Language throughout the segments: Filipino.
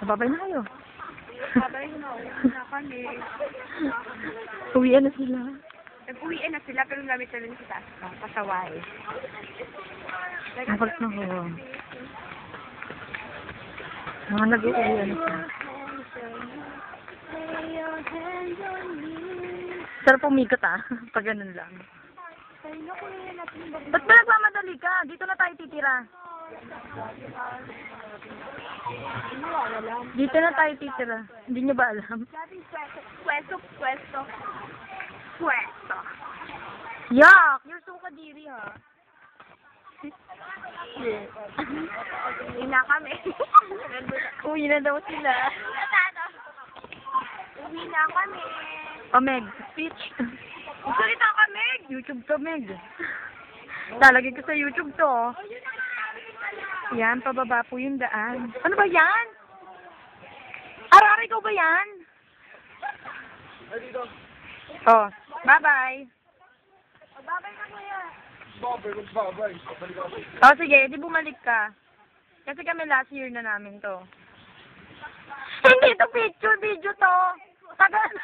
Babay na kayo. Babay na. Uwi na kami. Uwian na sila. Nag-uwian na sila pero gamit na rin sa taas ka. Pasaway. Nakal na ko. Mga nag-uwian na sila. Sarap pumikot pag ganun lang. Ba't ba nagmamadali ka? Dito na tayo titira. Dito na tayo titira. Hindi nyo ba alam? Pwesto. Yak! You're so kadiri Uwi na kami. Uwi na daw sila. Uwi na kami. Meg, speech. Salita ka, Meg. YouTube to, Meg. Lalagay ko sa YouTube to. Yan, pababa po yung daan. Ano ba yan? Araray ko ba yan? Oh, bye-bye. Babay na kuya. Babay. Oh, sige, di bumalik ka. Kasi kami last year na namin to. Hindi to picture, video to. Tagal.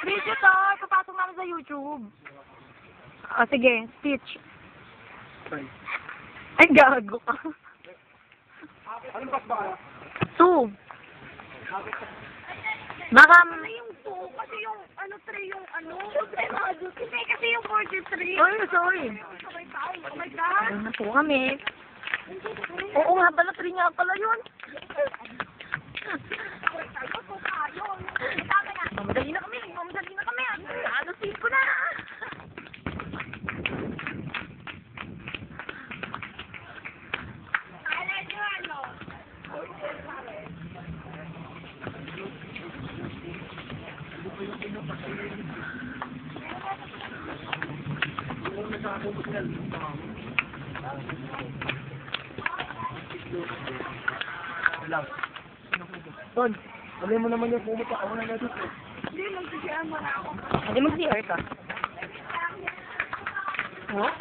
Video to, papasok namin sa YouTube. O, sige, speech. Ay, gago ka. Anong bus ba kaya? 2. Baka, Yung 2, kasi yung 3 yung Hindi, kasi yung 43. sorry. Oh my God. Ano na po kami? Oo nga pala, 3 nga pala yun. Mamadali na kami. Alasin ko na. Ton, alay mo naman yung pumunta. Ako na dito. Hindi, magsisiyaan mo na ako. Hindi mag-CR ka. Oh.